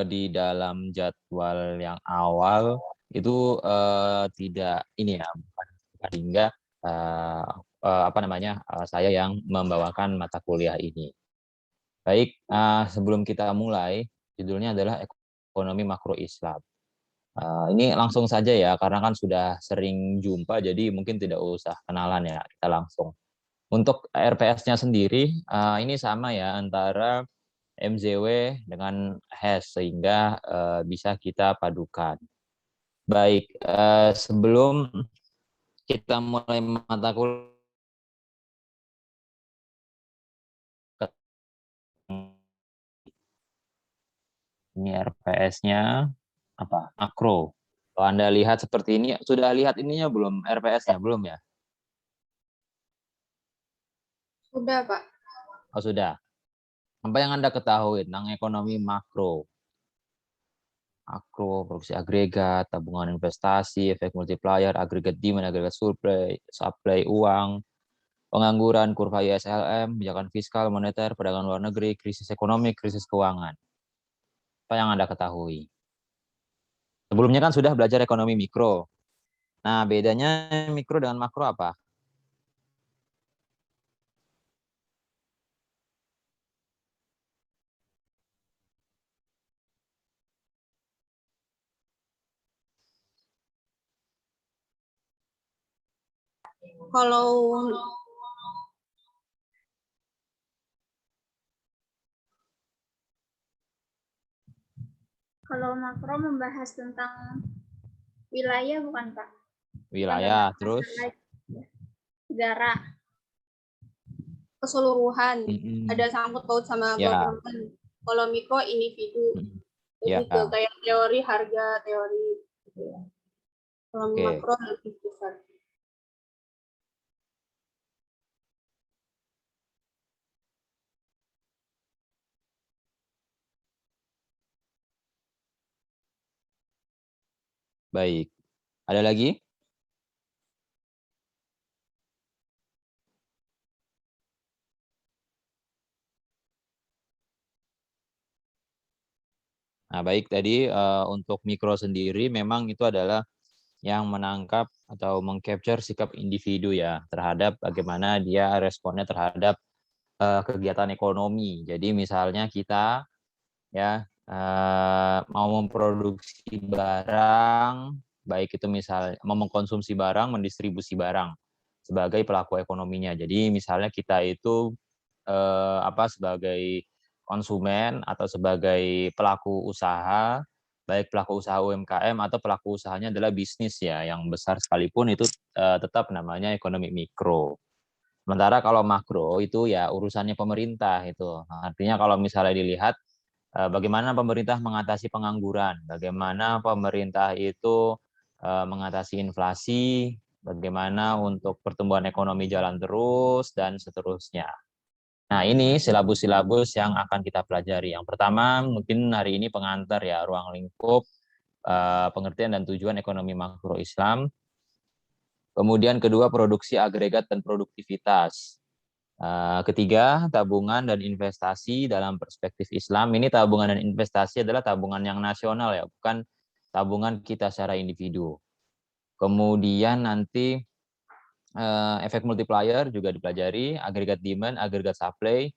di dalam jadwal yang awal itu tidak ini ya, bukan hingga saya yang membawakan mata kuliah ini. Baik, sebelum kita mulai, judulnya adalah Ekonomi Makro Islam. Ini langsung saja ya, karena kan sudah sering jumpa, jadi mungkin tidak usah kenalan ya, kita langsung. Untuk RPS-nya sendiri, ini sama ya, antara MZW dengan HES, sehingga bisa kita padukan. Baik, sebelum kita mulai mata kuliah, ini RPS-nya apa? Makro. Kalau Anda lihat seperti ini, sudah lihat ininya belum? RPS-nya belum ya? Sudah, Pak. Oh, sudah. Apa yang Anda ketahui tentang ekonomi makro? Makro, produksi agregat, tabungan investasi, efek multiplier, agregat demand, agregat supply uang, pengangguran, kurva ISLM, kebijakan fiskal, moneter, perdagangan luar negeri, krisis ekonomi, krisis keuangan. Apa yang Anda ketahui? Sebelumnya kan sudah belajar ekonomi mikro. Nah, bedanya mikro dengan makro apa? Kalau kalau makro membahas tentang wilayah bukan, Pak? Wilayah, terus? Negara keseluruhan, ada sangkut paut sama Ya, government. Kalau mikro individu, ya, lebih ke kayak teori harga, teori gitu ya. Kalau oke. makro lebih besar. Baik. Ada lagi? Nah, baik, tadi untuk mikro sendiri memang itu adalah yang menangkap atau mengcapture sikap individu ya terhadap bagaimana dia responnya terhadap kegiatan ekonomi. Jadi misalnya kita ya mau memproduksi barang, baik itu misalnya mau mengkonsumsi barang, mendistribusi barang sebagai pelaku ekonominya. Jadi misalnya kita itu sebagai konsumen atau sebagai pelaku usaha, baik pelaku usaha UMKM atau pelaku usahanya adalah bisnis ya yang besar sekalipun itu tetap namanya ekonomi mikro. Sementara kalau makro itu ya urusannya pemerintah itu. Artinya kalau misalnya dilihat bagaimana pemerintah mengatasi pengangguran, bagaimana pemerintah itu mengatasi inflasi, bagaimana untuk pertumbuhan ekonomi jalan terus dan seterusnya. Nah, ini silabus-silabus yang akan kita pelajari. Yang pertama, mungkin hari ini pengantar ya, ruang lingkup, pengertian dan tujuan ekonomi makro Islam. Kemudian kedua, produksi agregat dan produktivitas. Ketiga, tabungan dan investasi dalam perspektif Islam. Ini tabungan dan investasi adalah tabungan yang nasional ya, bukan tabungan kita secara individu. Kemudian nanti efek multiplier juga dipelajari, agregat demand, agregat supply,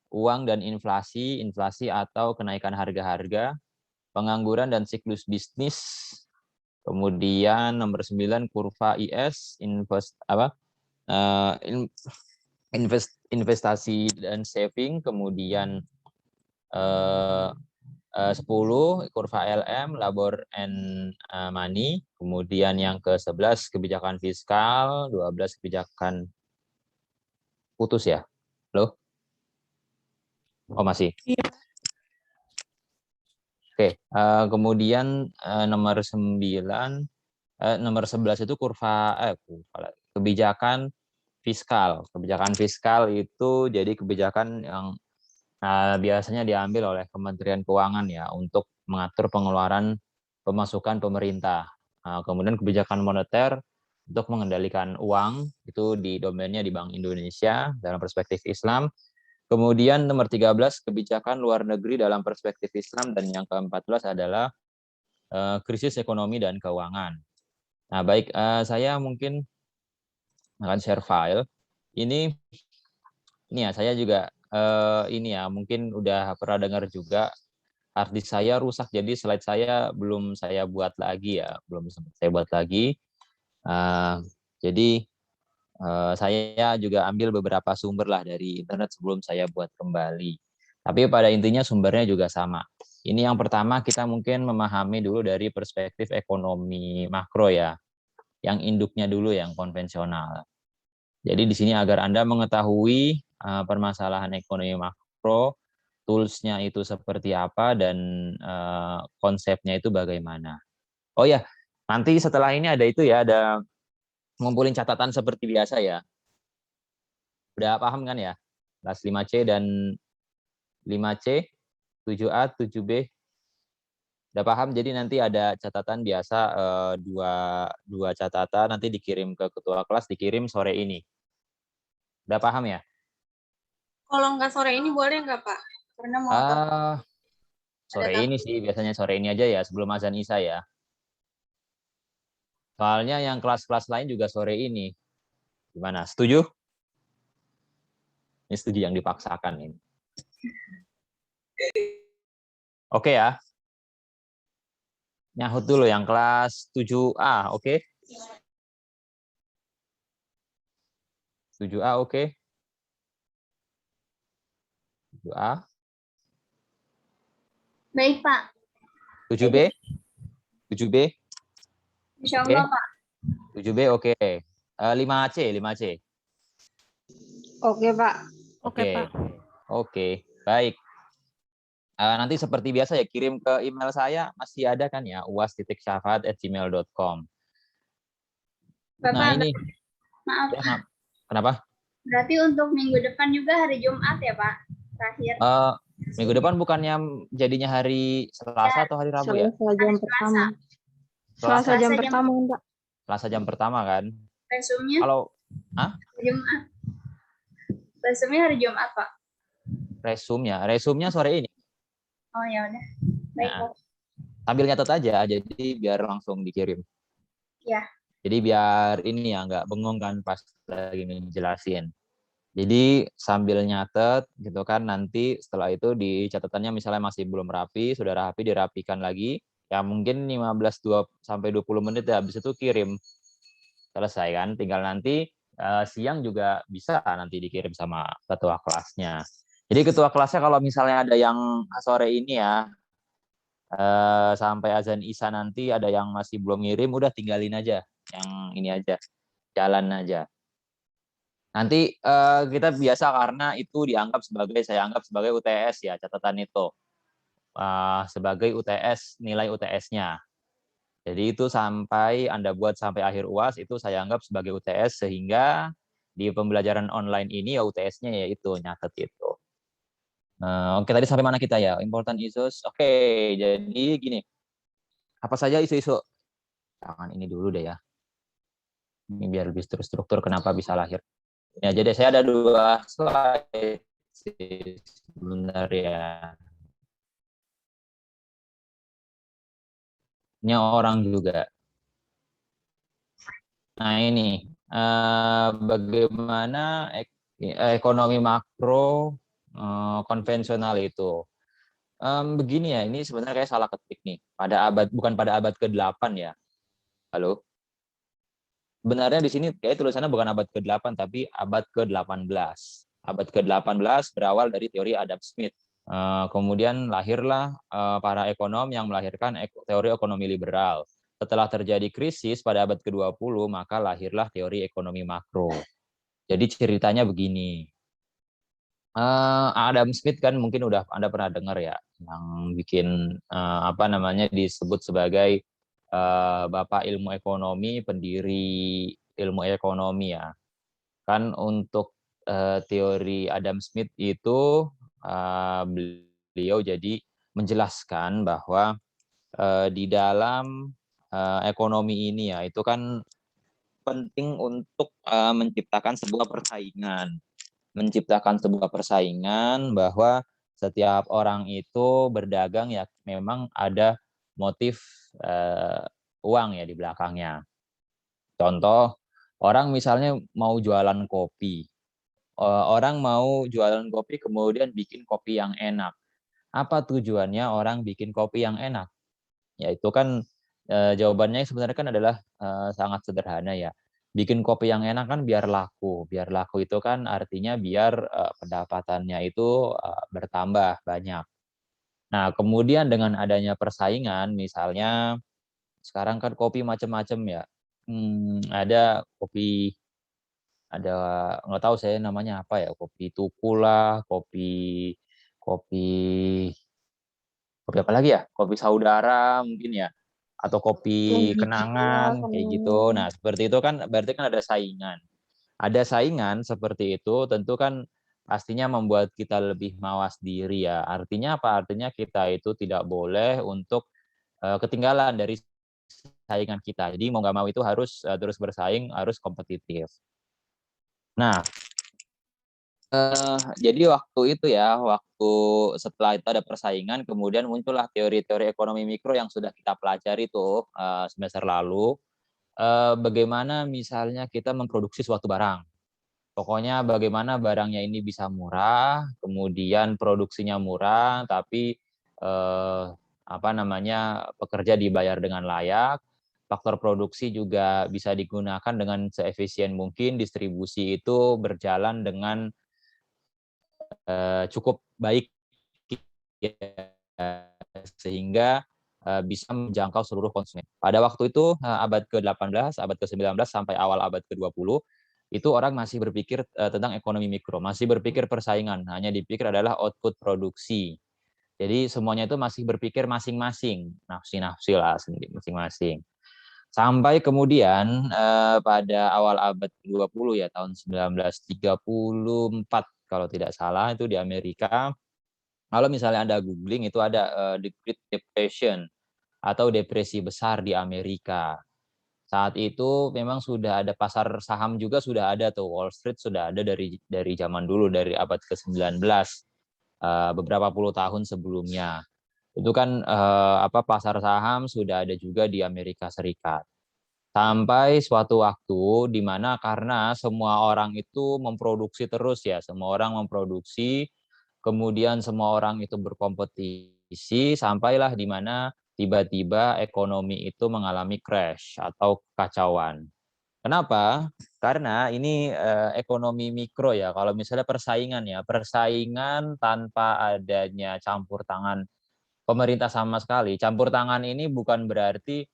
uang dan inflasi, inflasi atau kenaikan harga-harga, pengangguran dan siklus bisnis. Kemudian nomor 9 kurva IS, investasi dan saving, kemudian 10 kurva LM, labor and money, kemudian yang ke-11 kebijakan fiskal, 12 kebijakan putus ya. Loh? Oh, masih. Oke, kemudian nomor 11 itu kebijakan fiskal. Kebijakan fiskal itu jadi kebijakan yang biasanya diambil oleh Kementerian Keuangan ya untuk mengatur pengeluaran pemasukan pemerintah. Kemudian kebijakan moneter untuk mengendalikan uang itu di domainnya di Bank Indonesia dalam perspektif Islam. Kemudian nomor 13, kebijakan luar negeri dalam perspektif Islam, dan yang ke-14 adalah krisis ekonomi dan keuangan. Nah, baik, saya mungkin akan share file. Ini ya, saya juga ini ya, mungkin udah pernah dengar juga. Hard disk saya rusak, jadi slide saya belum saya buat lagi ya, belum sempat saya buat lagi. Jadi saya juga ambil beberapa sumber lah dari internet sebelum saya buat kembali. Tapi pada intinya sumbernya juga sama. Ini yang pertama, kita mungkin memahami dulu dari perspektif ekonomi makro ya, yang induknya dulu, yang konvensional. Jadi di sini agar Anda mengetahui permasalahan ekonomi makro, tools-nya itu seperti apa, dan konsepnya itu bagaimana. Oh ya, nanti setelah ini ada itu ya, ada ngumpulin catatan seperti biasa ya. Udah paham kan ya? Kelas 5C dan 5C, 7A, 7B. Udah paham? Jadi nanti ada catatan biasa, dua catatan, nanti dikirim ke ketua kelas, dikirim sore ini. Udah paham ya? Kalau nggak sore ini boleh nggak, Pak? Karena mau Sore ini sih, biasanya sore ini aja ya, sebelum azan Isya ya. Soalnya yang kelas-kelas lain juga sore ini. Gimana? Setuju? Ini setuju, yang dipaksakan ini. Oke ya. Nyahut dulu yang kelas 7A, oke? 7A, oke? 7A. Baik, Pak. 7B? 7B? Insya Oke. Allah, Pak. 7B, oke. 5C, 5C. Oke, Pak. Oke, Pak. Oke, baik. Nanti seperti biasa ya, kirim ke email saya, masih ada kan ya, uas.syafat@gmail.com. Nah Bapak, ini, maaf. ya, kenapa? Berarti untuk minggu depan juga hari Jumat ya, Pak? Terakhir. Minggu depan bukannya jadinya hari Selasa atau hari Rabu ya? Selasa jam pertama. Selasa jam pertama, Pak. Selasa jam pertama kan? Resumnya? Kalau, Jumat. Resumnya hari Jumat, Pak. Resumnya sore ini. Oh ya udah. Baik, Pak. Sambil nyatet aja, jadi biar langsung dikirim. Ya. Jadi biar ini ya, nggak bengong kan pas lagi ngejelasin. Jadi sambil nyatet gitu kan, nanti setelah itu di catatannya misalnya masih belum rapi, sudah rapi dirapikan lagi, ya mungkin 15-20 menit ya, habis itu kirim. Selesai kan, tinggal nanti siang juga bisa nanti dikirim sama ketua kelasnya. Jadi ketua kelasnya kalau misalnya ada yang sore ini ya, sampai azan Isya nanti ada yang masih belum ngirim, udah tinggalin aja, yang ini aja, jalan aja. Nanti kita biasa, karena itu saya anggap sebagai UTS ya, catatan itu sebagai UTS, nilai UTS-nya. Jadi itu sampai Anda buat sampai akhir UAS, itu saya anggap sebagai UTS, sehingga di pembelajaran online ini ya UTS-nya ya itu, nyatet itu. Oke, tadi sampai mana kita ya? Important issues. Oke, jadi gini. Apa saja isu-isu? Jangan ini dulu deh ya. Ini biar lebih terstruktur kenapa bisa lahir. Ya, jadi saya ada 2 slide sebentar ya. Ini orang juga. Nah ini, bagaimana ekonomi makro konvensional itu. Begini ya, ini sebenarnya kayak salah ketik nih. Bukan pada abad ke-8 ya. Halo? Sebenarnya di sini kayak tulisannya bukan abad ke-8, tapi abad ke-18. Abad ke-18 berawal dari teori Adam Smith. Kemudian lahirlah para ekonom yang melahirkan teori ekonomi liberal. Setelah terjadi krisis pada abad ke-20, maka lahirlah teori ekonomi makro. Jadi ceritanya begini. Adam Smith kan mungkin udah Anda pernah dengar ya, yang bikin disebut sebagai Bapak ilmu ekonomi, pendiri ilmu ekonomi ya. Kan untuk teori Adam Smith itu beliau jadi menjelaskan bahwa di dalam ekonomi ini ya, itu kan penting untuk menciptakan sebuah persaingan. menciptakan sebuah persaingan bahwa setiap orang itu berdagang ya memang ada motif uang ya di belakangnya. Contoh, orang misalnya mau jualan kopi. Orang mau jualan kopi kemudian bikin kopi yang enak. Apa tujuannya orang bikin kopi yang enak? Ya itu kan jawabannya sebenarnya kan adalah sangat sederhana ya. Bikin kopi yang enak kan biar laku. Biar laku itu kan artinya biar pendapatannya itu bertambah banyak. Nah, kemudian dengan adanya persaingan, misalnya sekarang kan kopi macam-macam ya. Ada kopi, ada nggak tahu saya namanya apa ya, kopi tuku lah, kopi kopi kopi apa lagi ya? Kopi saudara mungkin ya, atau kopi kenangan kayak gitu. Nah, seperti itu kan berarti kan ada saingan. Ada saingan seperti itu tentu kan pastinya membuat kita lebih mawas diri ya. Artinya apa? Artinya kita itu tidak boleh untuk ketinggalan dari saingan kita. Jadi mau nggak mau itu harus terus bersaing, harus kompetitif. Nah, jadi waktu itu ya, waktu setelah itu ada persaingan, kemudian muncullah teori-teori ekonomi mikro yang sudah kita pelajari tuh semester lalu. Bagaimana misalnya kita memproduksi suatu barang. Pokoknya bagaimana barangnya ini bisa murah, kemudian produksinya murah, tapi apa namanya pekerja dibayar dengan layak, faktor produksi juga bisa digunakan dengan seefisien mungkin, distribusi itu berjalan dengan cukup baik ya, sehingga bisa menjangkau seluruh konsumen. Pada waktu itu abad ke-18, abad ke-19 sampai awal abad ke-20 itu orang masih berpikir tentang ekonomi mikro, masih berpikir persaingan, hanya dipikir adalah output produksi. Jadi semuanya itu masih berpikir masing-masing, nafsi-nafsi lah masing-masing. Sampai kemudian pada awal abad ke-20 ya, tahun 1934 kalau tidak salah itu di Amerika. Kalau misalnya Anda googling itu ada The Great Depression atau depresi besar di Amerika. Saat itu memang sudah ada pasar saham juga sudah ada tuh, Wall Street sudah ada dari zaman dulu, dari abad ke-19, beberapa puluh tahun sebelumnya. Itu kan pasar saham sudah ada juga di Amerika Serikat. Sampai suatu waktu di mana karena semua orang itu memproduksi terus ya, semua orang memproduksi, kemudian semua orang itu berkompetisi, sampailah di mana tiba-tiba ekonomi itu mengalami crash atau kekacauan. Kenapa? Karena ini ekonomi mikro ya, kalau misalnya persaingan ya, persaingan tanpa adanya campur tangan pemerintah sama sekali. Campur tangan ini bukan berarti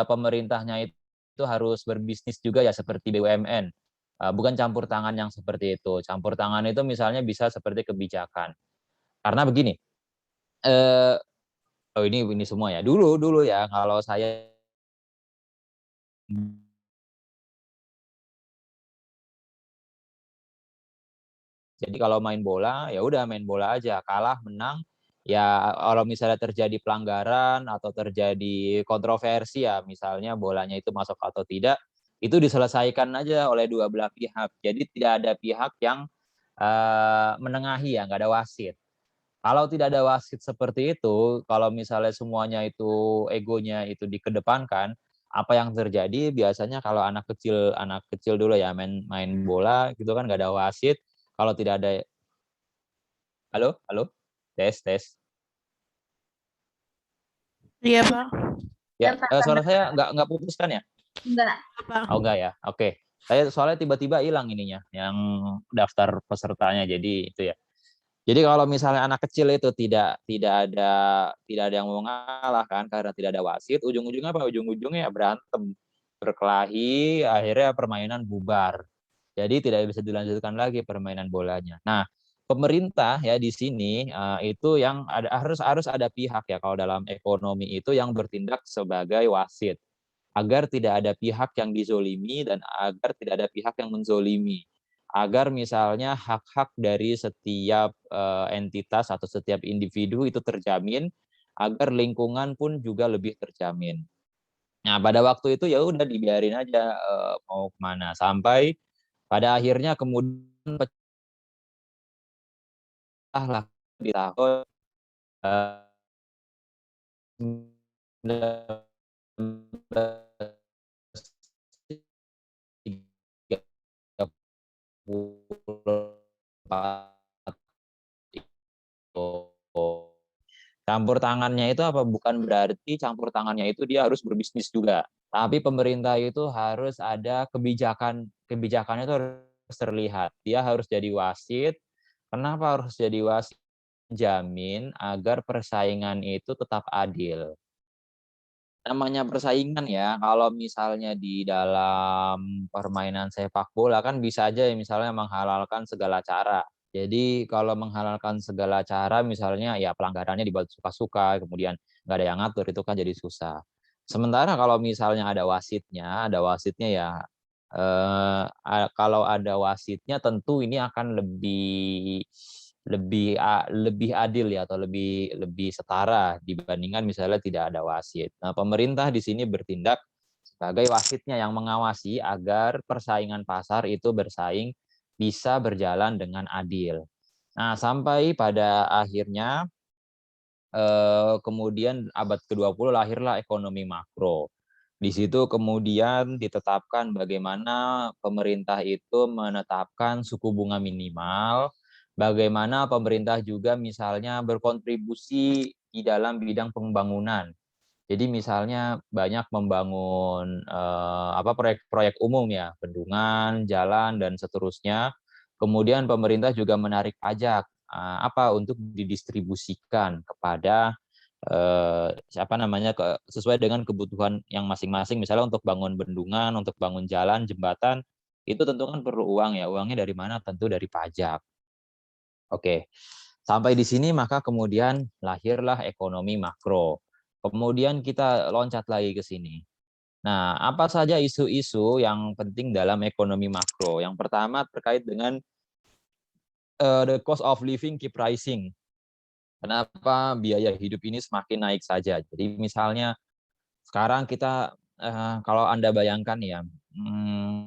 pemerintahnya itu harus berbisnis juga ya seperti BUMN. Bukan campur tangan yang seperti itu. Campur tangan itu misalnya bisa seperti kebijakan. Karena begini, eh, oh ini semua ya. Dulu ya kalau saya jadi kalau main bola ya udah main bola aja, kalah menang ya kalau misalnya terjadi pelanggaran atau terjadi kontroversi ya misalnya bolanya itu masuk atau tidak itu diselesaikan aja oleh dua belah pihak. Jadi tidak ada pihak yang menengahi ya, nggak ada wasit. Kalau tidak ada wasit seperti itu, kalau misalnya semuanya itu egonya itu dikedepankan, apa yang terjadi biasanya kalau anak kecil dulu ya main bola gitu kan nggak ada wasit, kalau tidak ada halo halo tes tes Iya, Pak. ya Pak, suara saya nggak putus kan ya? enggak. Apa? Oh enggak ya, oke. Saya soalnya tiba-tiba hilang ininya, yang daftar pesertanya jadi itu ya. Jadi kalau misalnya anak kecil itu tidak ada yang mau ngalah kan karena tidak ada wasit, ujung-ujungnya apa? Ujung-ujungnya ya berantem, berkelahi, akhirnya permainan bubar. Jadi tidak bisa dilanjutkan lagi permainan bolanya. Nah, pemerintah ya di sini itu yang harus ada pihak ya kalau dalam ekonomi itu yang bertindak sebagai wasit agar tidak ada pihak yang dizolimi dan agar tidak ada pihak yang menzolimi. Agar misalnya hak-hak dari setiap entitas atau setiap individu itu terjamin, agar lingkungan pun juga lebih terjamin. Nah, pada waktu itu ya udah dibiarin aja mau kemana sampai pada akhirnya kemudian lah di tahun 1934 itu. Campur tangannya itu apa? Bukan berarti campur tangannya itu dia harus berbisnis juga. Tapi pemerintah itu harus ada kebijakan, kebijakannya itu harus terlihat. Dia harus jadi wasit. Kenapa harus jadi wasit? Jamin agar persaingan itu tetap adil. Namanya persaingan ya, kalau misalnya di dalam permainan sepak bola kan bisa aja ya misalnya menghalalkan segala cara. Jadi kalau menghalalkan segala cara misalnya ya pelanggarannya dibuat suka-suka, kemudian nggak ada yang ngatur, itu kan jadi susah. Sementara kalau misalnya ada wasitnya ya kalau ada wasitnya tentu ini akan lebih lebih lebih adil ya atau lebih lebih setara dibandingkan misalnya tidak ada wasit. Nah, pemerintah di sini bertindak sebagai wasitnya yang mengawasi agar persaingan pasar itu bersaing bisa berjalan dengan adil. Nah, sampai pada akhirnya kemudian abad ke-20 lahirlah ekonomi makro. Di situ kemudian ditetapkan bagaimana pemerintah itu menetapkan suku bunga minimal, bagaimana pemerintah juga misalnya berkontribusi di dalam bidang pembangunan. Jadi misalnya banyak membangun proyek-proyek umum ya, bendungan, jalan dan seterusnya. Kemudian pemerintah juga menarik pajak untuk didistribusikan kepada sesuai dengan kebutuhan yang masing-masing. Misalnya untuk bangun bendungan, untuk bangun jalan, jembatan, itu tentu kan perlu uang ya. Uangnya dari mana? Tentu dari pajak. Oke, sampai di sini maka kemudian lahirlah ekonomi makro. Kemudian kita loncat lagi ke sini. Nah, apa saja isu-isu yang penting dalam ekonomi makro? Yang pertama terkait dengan the cost of living keep rising. Kenapa biaya hidup ini semakin naik saja? Jadi misalnya sekarang kita kalau Anda bayangkan ya,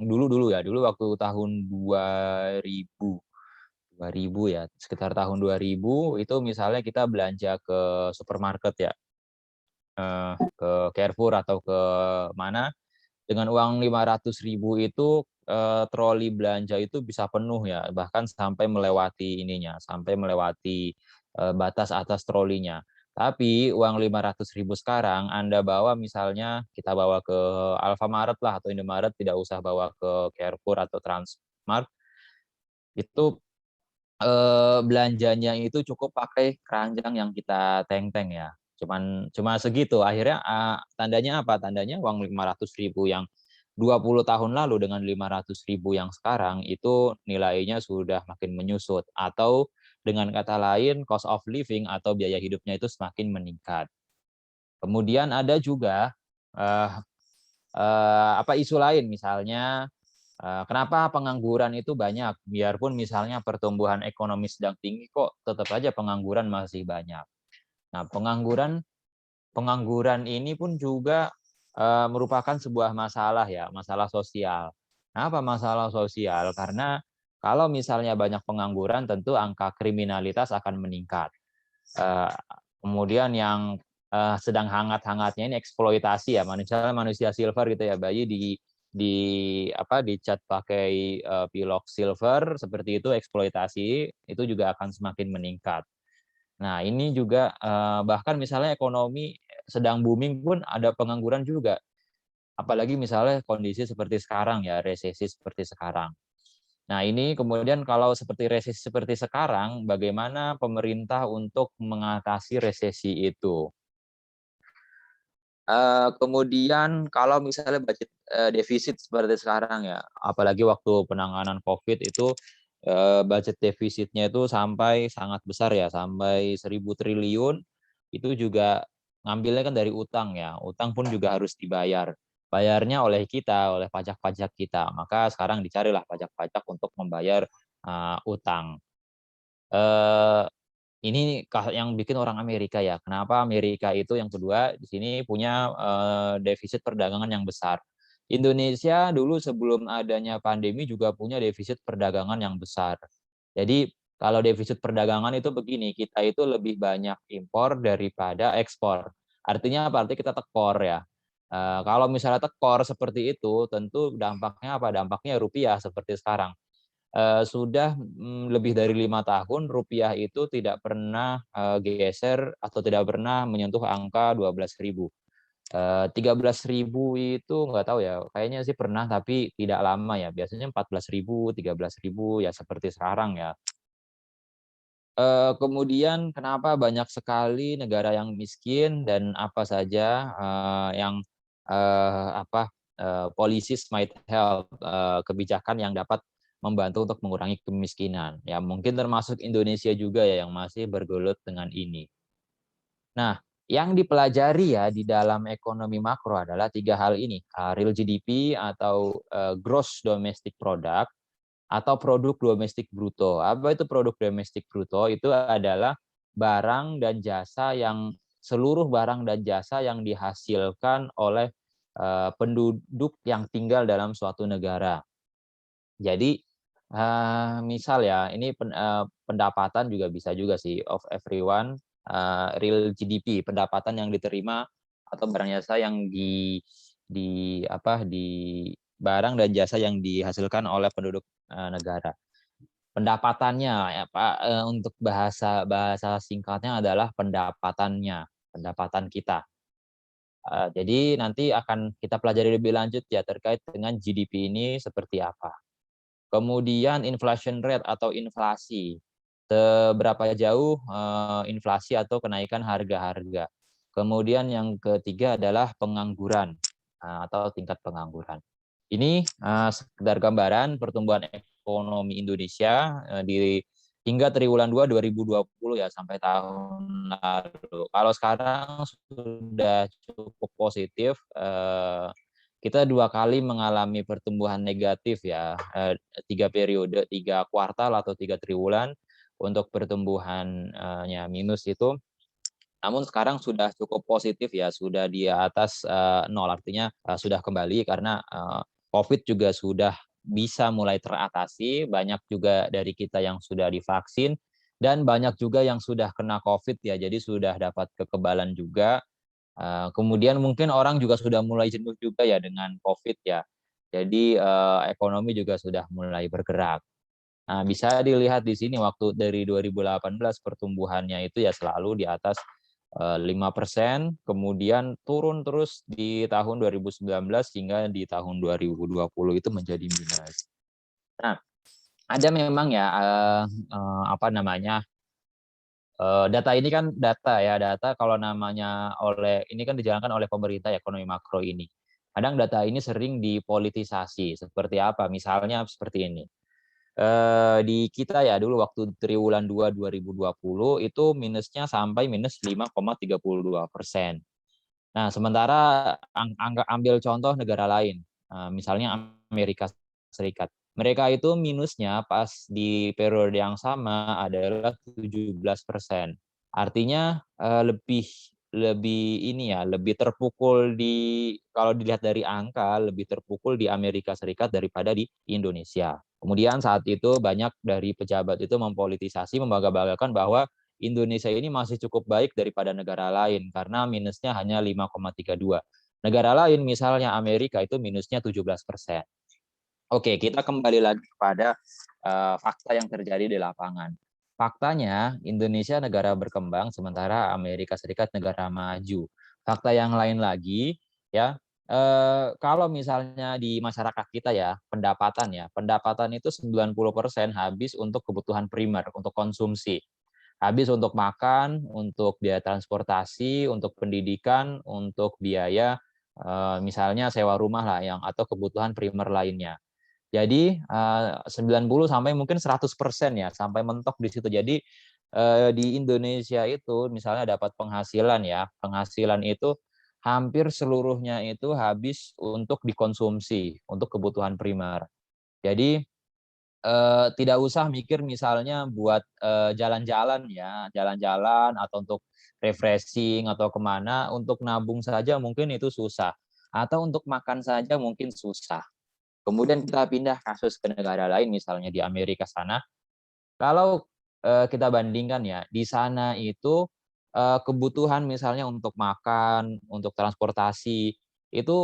dulu waktu tahun 2000 ya, sekitar tahun 2000 itu misalnya kita belanja ke supermarket ya, ke Carrefour atau ke mana, dengan uang 500.000 itu troli belanja itu bisa penuh ya, bahkan sampai melewati sampai melewati batas atas trolinya. Tapi uang 500.000 sekarang Anda bawa misalnya kita bawa ke Alfamart lah atau Indomaret, tidak usah bawa ke Carrefour atau Transmart, itu belanjanya itu cukup pakai keranjang yang kita teng-teng ya. Cuma segitu. Akhirnya tandanya apa? Tandanya uang 500.000 yang 20 tahun lalu dengan 500.000 yang sekarang itu nilainya sudah makin menyusut, atau dengan kata lain cost of living atau biaya hidupnya itu semakin meningkat. Kemudian ada juga isu lain, misalnya kenapa pengangguran itu banyak? Biarpun misalnya pertumbuhan ekonomi sedang tinggi, kok tetap aja pengangguran masih banyak. Nah, pengangguran ini pun juga merupakan sebuah masalah ya, masalah sosial. Kenapa masalah sosial? Karena kalau misalnya banyak pengangguran, tentu angka kriminalitas akan meningkat. Kemudian yang sedang hangat-hangatnya ini eksploitasi ya, manusia silver gitu ya, bayi dicat pakai pilok silver seperti itu, eksploitasi itu juga akan semakin meningkat. Nah, ini juga bahkan misalnya ekonomi sedang booming pun ada pengangguran juga. Apalagi misalnya kondisi seperti sekarang ya, resesi seperti sekarang. Nah, ini kemudian kalau seperti resesi seperti sekarang, bagaimana pemerintah untuk mengatasi resesi itu? Kemudian kalau misalnya budget defisit seperti sekarang ya, apalagi waktu penanganan COVID itu budget defisitnya itu sampai sangat besar ya, sampai 1.000 triliun, itu juga ngambilnya kan dari utang ya, utang pun juga harus dibayar. Bayarnya oleh kita, oleh pajak-pajak kita. Maka sekarang dicarilah pajak-pajak untuk membayar utang. Ini yang bikin orang Amerika ya. Kenapa Amerika itu yang kedua di sini punya defisit perdagangan yang besar. Indonesia dulu sebelum adanya pandemi juga punya defisit perdagangan yang besar. Jadi kalau defisit perdagangan itu begini, kita itu lebih banyak impor daripada ekspor. Artinya apa? Artinya kita tekor ya. Kalau misalnya tekor seperti itu, tentu dampaknya apa? Dampaknya rupiah seperti sekarang. Sudah lebih dari 5 tahun rupiah itu tidak pernah geser atau tidak pernah menyentuh angka 12.000. 13.000 itu nggak tahu ya, kayaknya sih pernah tapi tidak lama ya. Biasanya 14.000, 13.000 ya seperti sekarang ya. Kemudian kenapa banyak sekali negara yang miskin dan apa saja yang policies might help, kebijakan yang dapat membantu untuk mengurangi kemiskinan. Ya mungkin termasuk Indonesia juga ya yang masih bergelut dengan ini. Nah, yang dipelajari ya di dalam ekonomi makro adalah 3 hal ini, real GDP atau gross domestic product atau produk domestik bruto. Apa itu produk domestik bruto? Itu adalah barang dan jasa yang seluruh barang dan jasa yang dihasilkan oleh penduduk yang tinggal dalam suatu negara. Jadi misal ya, ini pendapatan juga bisa juga sih of everyone, real GDP, pendapatan yang diterima atau barang jasa yang di barang dan jasa yang dihasilkan oleh penduduk negara. Pendapatannya ya Pak, untuk bahasa singkatnya adalah pendapatannya, pendapatan kita. Jadi nanti akan kita pelajari lebih lanjut ya terkait dengan GDP ini seperti apa. Kemudian inflation rate atau inflasi, seberapa jauh inflasi atau kenaikan harga-harga. Kemudian yang ketiga adalah pengangguran atau tingkat pengangguran. Ini sekedar gambaran pertumbuhan ekonomi Indonesia hingga triwulan 2 2020 ya sampai tahun lalu. Kalau sekarang sudah cukup positif, kita 2 kali mengalami pertumbuhan negatif ya, 3 periode, 3 kuartal atau 3 triwulan untuk pertumbuhannya minus itu. Namun sekarang sudah cukup positif ya, sudah di atas 0, artinya sudah kembali karena COVID juga sudah bisa mulai teratasi, banyak juga dari kita yang sudah divaksin, dan banyak juga yang sudah kena COVID ya, jadi sudah dapat kekebalan juga. Kemudian mungkin orang juga sudah mulai jenuh juga ya dengan COVID ya. Jadi ekonomi juga sudah mulai bergerak. Nah, bisa dilihat di sini waktu dari 2018 pertumbuhannya itu ya selalu di atas 5%, kemudian turun terus di tahun 2019 hingga di tahun 2020 itu menjadi minus. Nah, ada memang ya data ini kan data ya, data kalau namanya ini kan dijalankan oleh pemerintah ekonomi makro ini. Kadang data ini sering dipolitisasi, seperti apa? Misalnya seperti ini. Di kita ya dulu waktu triwulan 2 2020 itu minusnya sampai minus 5,32%. Nah, sementara ambil contoh negara lain, misalnya Amerika Serikat. Mereka itu minusnya pas di periode yang sama adalah 17%. Artinya lebih terpukul kalau dilihat dari angka lebih terpukul di Amerika Serikat daripada di Indonesia. Kemudian saat itu banyak dari pejabat itu mempolitisasi, membangga-banggakan bahwa Indonesia ini masih cukup baik daripada negara lain karena minusnya hanya 5,32. Negara lain misalnya Amerika itu minusnya 17%. Oke, kita kembali lagi kepada fakta yang terjadi di lapangan. Faktanya Indonesia negara berkembang sementara Amerika Serikat negara maju. Fakta yang lain lagi ya, kalau misalnya di masyarakat kita ya, pendapatan itu 90% habis untuk kebutuhan primer, untuk konsumsi. Habis untuk makan, untuk biaya transportasi, untuk pendidikan, untuk biaya misalnya sewa rumah lah atau kebutuhan primer lainnya. Jadi 90 sampai mungkin 100% ya, sampai mentok di situ. Jadi di Indonesia itu misalnya dapat penghasilan ya, penghasilan itu hampir seluruhnya itu habis untuk dikonsumsi, untuk kebutuhan primer. Jadi tidak usah mikir misalnya buat jalan-jalan ya, jalan-jalan atau untuk refreshing atau kemana, untuk nabung saja mungkin itu susah. Atau untuk makan saja mungkin susah. Kemudian kita pindah kasus ke negara lain, misalnya di Amerika sana. Kalau kita bandingkan ya, di sana itu kebutuhan misalnya untuk makan, untuk transportasi, itu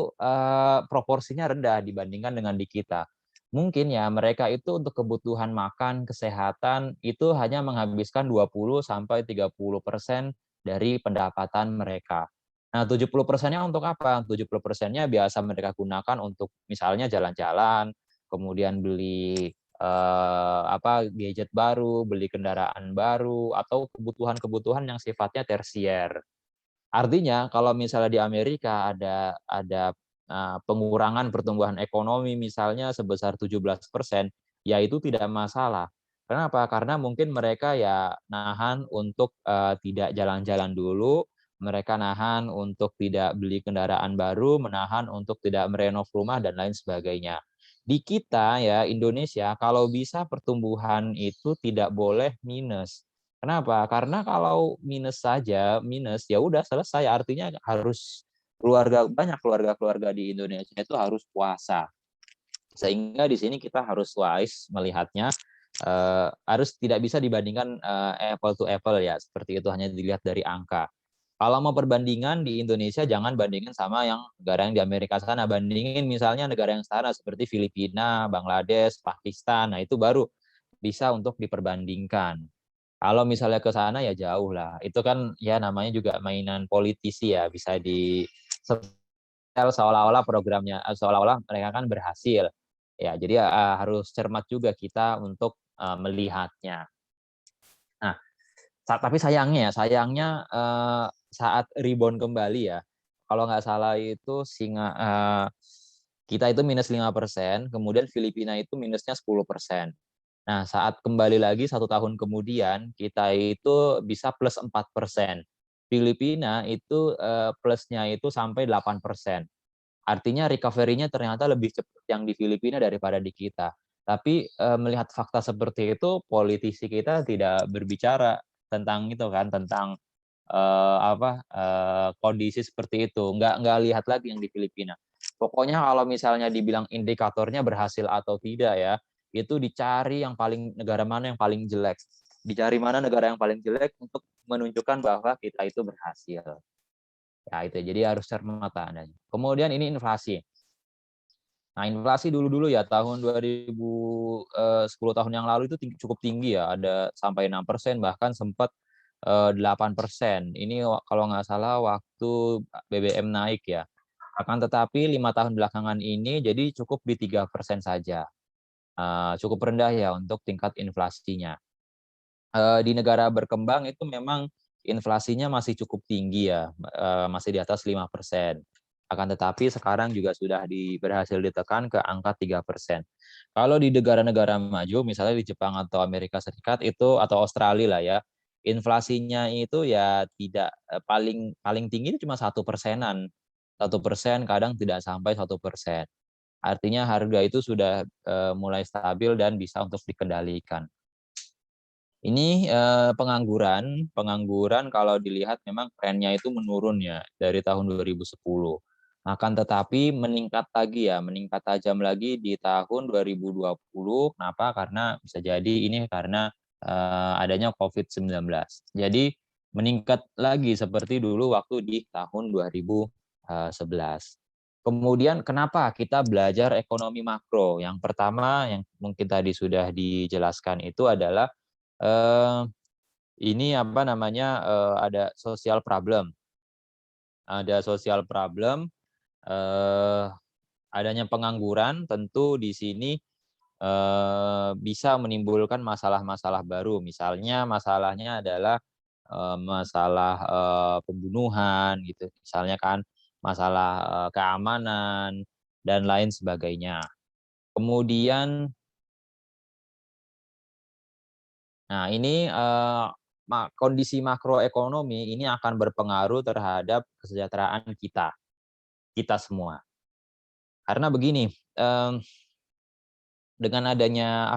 proporsinya rendah dibandingkan dengan di kita. Mungkin ya mereka itu untuk kebutuhan makan, kesehatan, itu hanya menghabiskan 20-30% dari pendapatan mereka. Nah, 70%-nya untuk apa? 70%-nya biasa mereka gunakan untuk misalnya jalan-jalan, kemudian beli gadget baru, beli kendaraan baru, atau kebutuhan-kebutuhan yang sifatnya tersier. Artinya kalau misalnya di Amerika ada pengurangan pertumbuhan ekonomi misalnya sebesar 17%, ya itu tidak masalah. Kenapa? Karena mungkin mereka ya nahan untuk tidak jalan-jalan dulu, mereka nahan untuk tidak beli kendaraan baru, menahan untuk tidak merenov rumah dan lain sebagainya. Di kita ya Indonesia kalau bisa pertumbuhan itu tidak boleh minus. Kenapa? Karena kalau minus saja, minus ya udah selesai. Artinya harus banyak keluarga-keluarga di Indonesia itu harus puasa. Sehingga di sini kita harus wise melihatnya, harus tidak bisa dibandingkan apple to apple ya, seperti itu hanya dilihat dari angka. Kalau mau perbandingan di Indonesia jangan bandingin sama yang negara yang di Amerika sana, bandingin misalnya negara yang sana seperti Filipina, Bangladesh, Pakistan. Nah, itu baru bisa untuk diperbandingkan. Kalau misalnya ke sana ya jauh lah. Itu kan ya namanya juga mainan politisi ya, bisa di seolah-olah programnya seolah-olah mereka kan berhasil. Ya, jadi harus cermat juga kita untuk melihatnya. Nah, tapi sayangnya saat rebound kembali ya, kalau nggak salah itu kita itu minus 5%, kemudian Filipina itu minusnya 10%. Nah, saat kembali lagi 1 tahun kemudian, kita itu bisa plus 4%. Filipina itu plusnya itu sampai 8%. Artinya recovery-nya ternyata lebih cepat yang di Filipina daripada di kita. Tapi melihat fakta seperti itu, politisi kita tidak berbicara tentang itu kan, tentang kondisi seperti itu. Nggak lihat lagi yang di Filipina. Pokoknya kalau misalnya dibilang indikatornya berhasil atau tidak ya, itu dicari negara mana yang paling jelek. Dicari mana negara yang paling jelek untuk menunjukkan bahwa kita itu berhasil. Ya itu, jadi harus cermat adanya. Kemudian ini inflasi. Nah, inflasi dulu-dulu ya tahun 2010 tahun yang lalu itu cukup tinggi ya, ada sampai 6%, bahkan sempat 8%. Ini kalau nggak salah waktu BBM naik ya. Akan tetapi 5 tahun belakangan ini jadi cukup di 3% saja. Cukup rendah ya untuk tingkat inflasinya. Di negara berkembang itu memang inflasinya masih cukup tinggi ya, masih di atas 5%. Akan tetapi sekarang juga sudah berhasil ditekan ke angka 3%. Kalau di negara-negara maju, misalnya di Jepang atau Amerika Serikat itu atau Australia lah ya, inflasinya itu ya tidak paling tinggi itu cuma 1%-an. 1%, kadang tidak sampai 1%. Artinya harga itu sudah mulai stabil dan bisa untuk dikendalikan. Ini pengangguran kalau dilihat memang trennya itu menurun ya dari tahun 2010. Akan tetapi meningkat lagi ya, meningkat tajam lagi di tahun 2020. Kenapa? Karena bisa jadi ini karena adanya COVID-19. Jadi meningkat lagi seperti dulu waktu di tahun 2011. Kemudian kenapa kita belajar ekonomi makro? Yang pertama yang mungkin tadi sudah dijelaskan itu adalah ini ada social problem. Ada social problem, adanya pengangguran tentu di sini bisa menimbulkan masalah-masalah baru. Misalnya masalahnya adalah masalah pembunuhan gitu. Misalnya kan masalah keamanan dan lain sebagainya. Kemudian nah, ini kondisi makroekonomi ini akan berpengaruh terhadap kesejahteraan kita semua. Karena begini, dengan adanya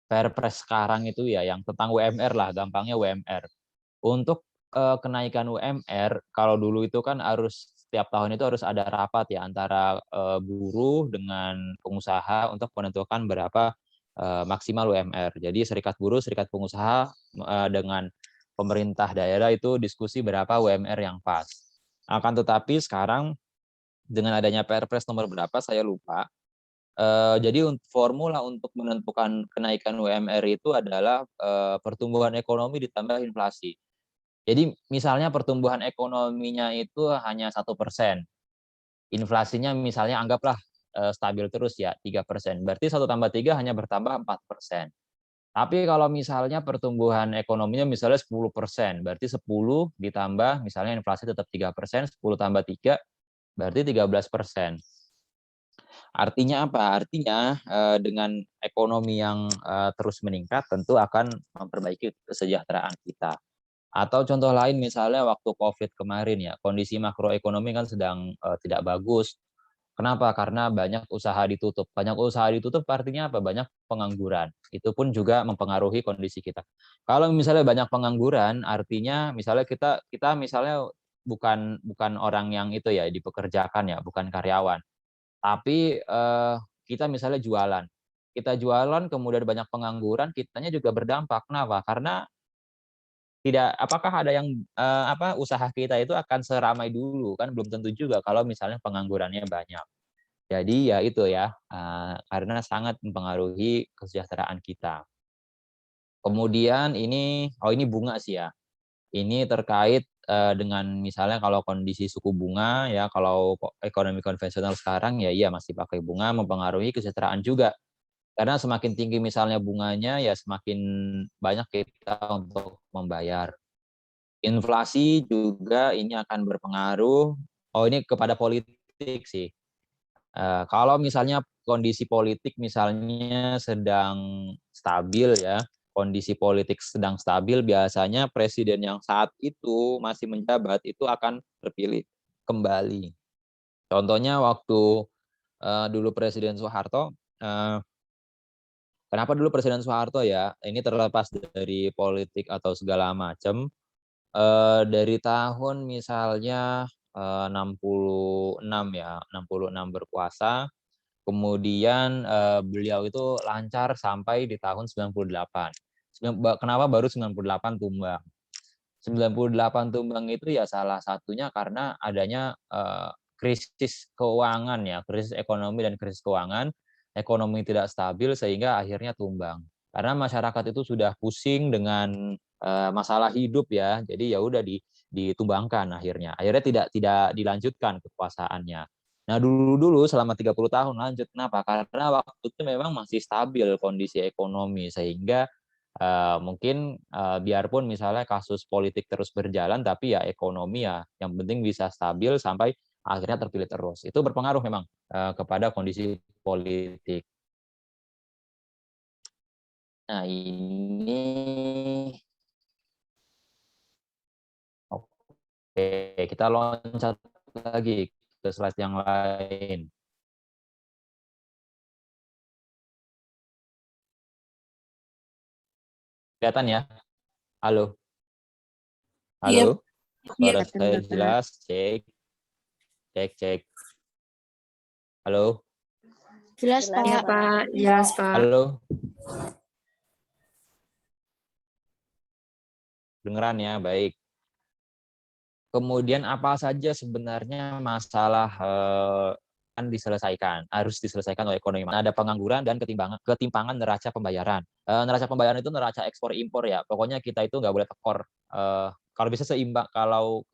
Perpres sekarang itu ya, yang tentang UMR lah, gampangnya UMR. Untuk kenaikan UMR, kalau dulu itu kan harus setiap tahun itu harus ada rapat ya antara buruh dengan pengusaha untuk menentukan berapa maksimal UMR. Jadi serikat buruh, serikat pengusaha dengan pemerintah daerah itu diskusi berapa UMR yang pas. Akan tetapi sekarang dengan adanya Perpres nomor berapa saya lupa. Jadi formula untuk menentukan kenaikan UMR itu adalah pertumbuhan ekonomi ditambah inflasi. Jadi misalnya pertumbuhan ekonominya itu hanya 1%, inflasinya misalnya anggaplah stabil terus ya 3%. Berarti 1 tambah 3 hanya bertambah 4%. Tapi kalau misalnya pertumbuhan ekonominya misalnya 10%, berarti 10 ditambah misalnya inflasi tetap 3%, 10 tambah 3 berarti 13%. Artinya apa? Artinya dengan ekonomi yang terus meningkat tentu akan memperbaiki kesejahteraan kita. Atau contoh lain misalnya waktu COVID kemarin ya, kondisi makroekonomi kan sedang tidak bagus. Kenapa? Karena banyak usaha ditutup. Banyak usaha ditutup artinya apa? Banyak pengangguran. Itu pun juga mempengaruhi kondisi kita. Kalau misalnya banyak pengangguran, artinya misalnya kita misalnya bukan orang yang itu ya dipekerjakan ya, bukan karyawan. Tapi kita misalnya jualan. Kita jualan kemudian banyak pengangguran, kitanya juga berdampak. Kenapa? Karena tidak apakah ada yang usaha kita itu akan seramai dulu kan belum tentu juga kalau misalnya penganggurannya banyak. Jadi ya itu ya, karena sangat mempengaruhi kesejahteraan kita. Kemudian ini bunga sih ya. Ini terkait dengan misalnya kalau kondisi suku bunga ya, kalau ekonomi konvensional sekarang ya iya masih pakai bunga mempengaruhi kesejahteraan juga. Karena semakin tinggi misalnya bunganya ya semakin banyak kita untuk membayar. Inflasi juga ini akan berpengaruh, ini kepada politik sih. Kalau misalnya kondisi politik misalnya sedang stabil ya, kondisi politik sedang stabil, biasanya presiden yang saat itu masih menjabat itu akan terpilih kembali. Contohnya waktu dulu Presiden Soeharto, kenapa dulu Presiden Soeharto ya, ini terlepas dari politik atau segala macam, dari tahun misalnya 66 ya, 66 berkuasa, kemudian beliau itu lancar sampai di tahun 98. Kenapa baru 98 tumbang? 98 tumbang itu ya salah satunya karena adanya krisis keuangan ya, krisis ekonomi dan krisis keuangan, ekonomi tidak stabil sehingga akhirnya tumbang. Karena masyarakat itu sudah pusing dengan masalah hidup ya, jadi ya udah ditumbangkan akhirnya. Akhirnya tidak dilanjutkan kekuasaannya. Nah, dulu selama 30 tahun lanjut. Kenapa? Karena waktu itu memang masih stabil kondisi ekonomi sehingga mungkin biarpun misalnya kasus politik terus berjalan tapi ya ekonomi ya yang penting bisa stabil sampai akhirnya terpilih terus. Itu berpengaruh memang kepada kondisi politik. Nah, ini oke, kita loncat lagi ke slide yang lain. Kelihatan ya? Halo? Iya, Halo? iya. Suara saya jelas? Cek. Cek, cek. Halo? Jelas, Jelas, Pak. Pak. Jelas, Pak. Halo? Dengeran ya? Baik. Kemudian apa saja sebenarnya masalah kan harus diselesaikan oleh ekonomi. Ada pengangguran dan ketimpangan neraca pembayaran. Neraca pembayaran itu neraca ekspor impor ya. Pokoknya kita itu nggak boleh tekor. Kalau bisa seimbang, kalau